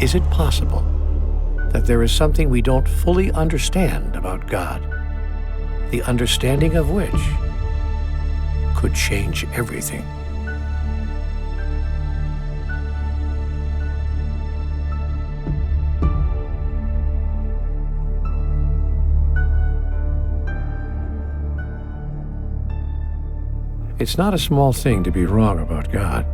Is it possible that there is something we don't fully understand about God, the understanding of which could change everything? It's not a small thing to be wrong about God.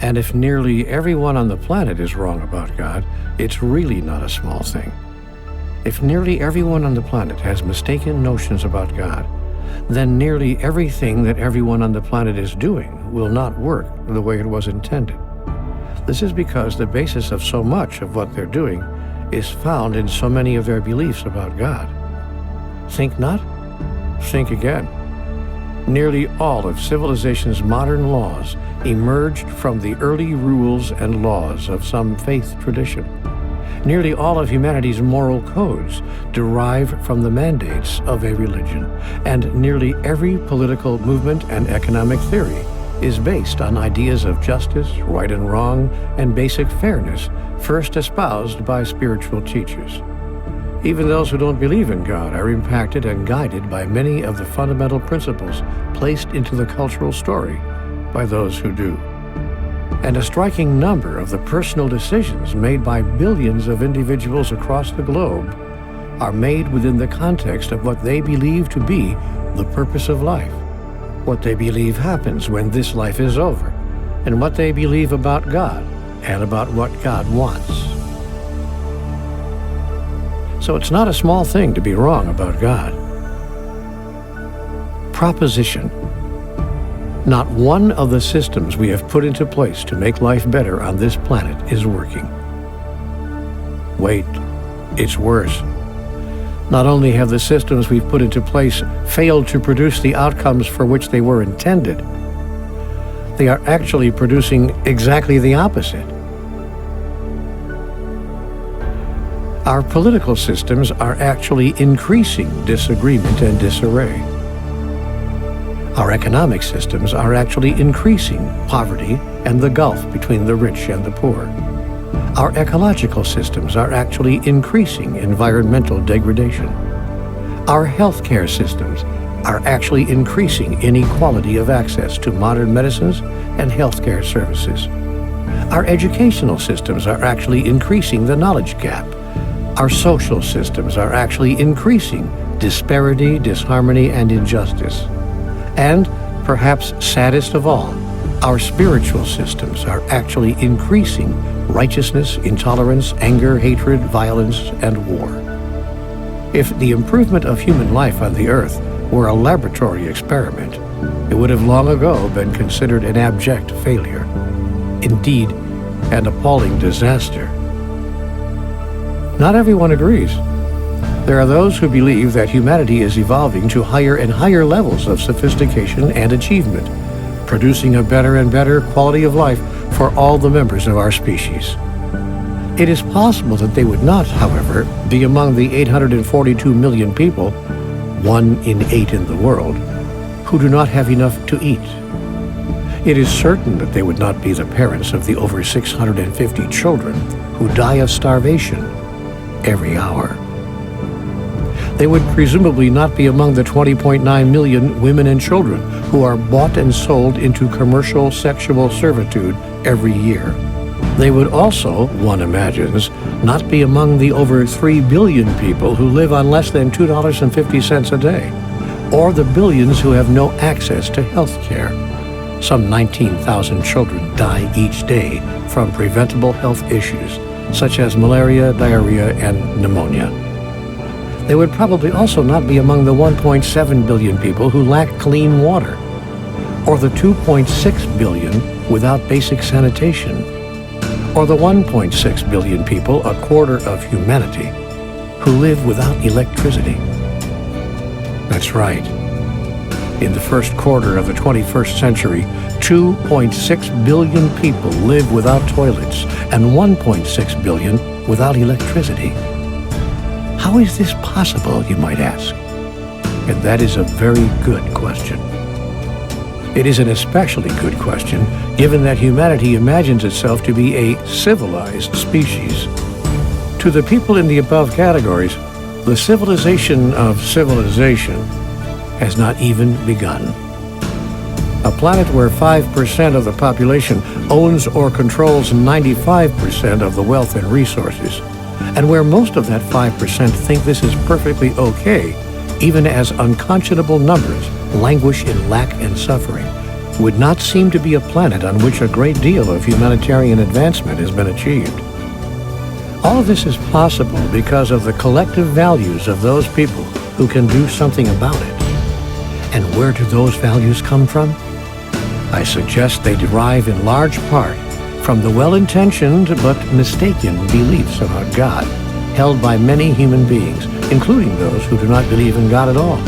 And if nearly everyone on the planet is wrong about God, it's really not a small thing. If nearly everyone on the planet has mistaken notions about God, then nearly everything that everyone on the planet is doing will not work the way it was intended. This is because the basis of so much of what they're doing is found in so many of their beliefs about God. Think not? Think again. Nearly all of civilization's modern laws emerged from the early rules and laws of some faith tradition. Nearly all of humanity's moral codes derive from the mandates of a religion, and nearly every political movement and economic theory is based on ideas of justice, right and wrong, and basic fairness, first espoused by spiritual teachers. Even those who don't believe in God are impacted and guided by many of the fundamental principles placed into the cultural story by those who do. And a striking number of the personal decisions made by billions of individuals across the globe are made within the context of what they believe to be the purpose of life, what they believe happens when this life is over, and what they believe about God and about what God wants. So it's not a small thing to be wrong about God. Proposition: not one of the systems we have put into place to make life better on this planet is working. Wait, it's worse. Not only have the systems we've put into place failed to produce the outcomes for which they were intended, they are actually producing exactly the opposite. Our political systems are actually increasing disagreement and disarray. Our economic systems are actually increasing poverty and the gulf between the rich and the poor. Our ecological systems are actually increasing environmental degradation. Our healthcare systems are actually increasing inequality of access to modern medicines and healthcare services. Our educational systems are actually increasing the knowledge gap. Our social systems are actually increasing disparity, disharmony, and injustice. And, perhaps saddest of all, our spiritual systems are actually increasing righteousness, intolerance, anger, hatred, violence, and war. If the improvement of human life on the earth were a laboratory experiment, it would have long ago been considered an abject failure. Indeed, an appalling disaster. Not everyone agrees. There are those who believe that humanity is evolving to higher and higher levels of sophistication and achievement, producing a better and better quality of life for all the members of our species. It is possible that they would not, however, be among the 842 million people, 1 in 8 in the world, who do not have enough to eat. It is certain that they would not be the parents of the over 650 children who die of starvation every hour. They would presumably not be among the 20.9 million women and children who are bought and sold into commercial sexual servitude every year. They would also, one imagines, not be among the over 3 billion people who live on less than $2.50 a day, or the billions who have no access to health care. Some 19,000 children die each day from preventable health issues, such as malaria, diarrhea, and pneumonia. They would probably also not be among the 1.7 billion people who lack clean water, or the 2.6 billion without basic sanitation, or the 1.6 billion people, a quarter of humanity, who live without electricity. That's right. In the first quarter of the 21st century, 2.6 billion people live without toilets and 1.6 billion without electricity. How is this possible, you might ask? And that is a very good question. It is an especially good question, given that humanity imagines itself to be a civilized species. To the people in the above categories, the civilization of civilization has not even begun. A planet where 5% of the population owns or controls 95% of the wealth and resources, and where most of that 5% think this is perfectly okay, even as unconscionable numbers languish in lack and suffering, would not seem to be a planet on which a great deal of humanitarian advancement has been achieved. All of this is possible because of the collective values of those people who can do something about it. And where do those values come from? I suggest they derive in large part from the well-intentioned but mistaken beliefs about God held by many human beings, including those who do not believe in God at all.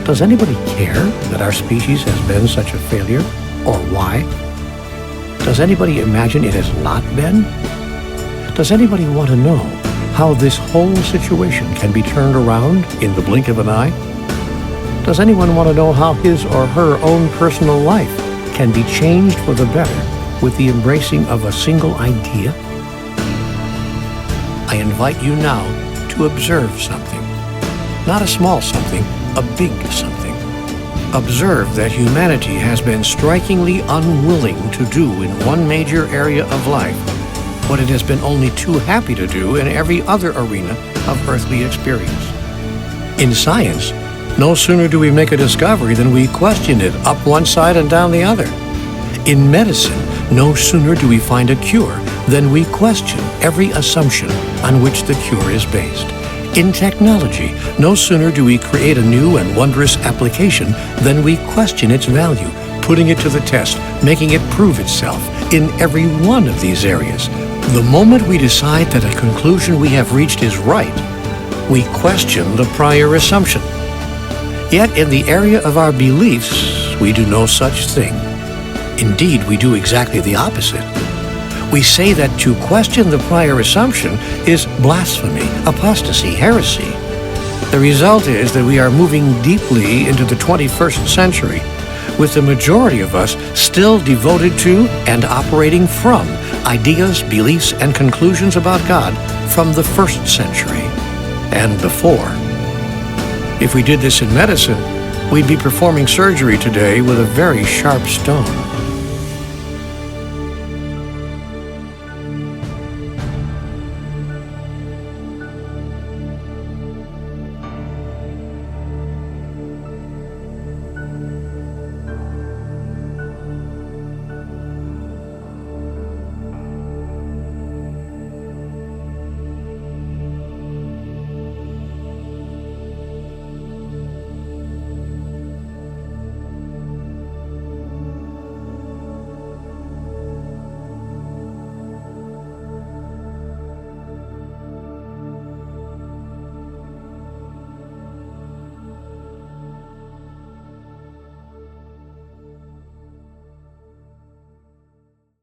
Does anybody care that our species has been such a failure, or why? Does anybody imagine it has not been? Does anybody want to know how this whole situation can be turned around in the blink of an eye? Does anyone want to know how his or her own personal life can be changed for the better with the embracing of a single idea? I invite you now to observe something. Not a small something, a big something. Observe that humanity has been strikingly unwilling to do in one major area of life what it has been only too happy to do in every other arena of earthly experience. In science, no sooner do we make a discovery than we question it up one side and down the other. In medicine, no sooner do we find a cure than we question every assumption on which the cure is based. In technology, no sooner do we create a new and wondrous application than we question its value, putting it to the test, making it prove itself in every one of these areas. The moment we decide that a conclusion we have reached is right, we question the prior assumption. Yet in the area of our beliefs, we do no such thing. Indeed, we do exactly the opposite. We say that to question the prior assumption is blasphemy, apostasy, heresy. The result is that we are moving deeply into the 21st century, with the majority of us still devoted to and operating from ideas, beliefs, and conclusions about God from the 1st century and before. If we did this in medicine, we'd be performing surgery today with a very sharp stone.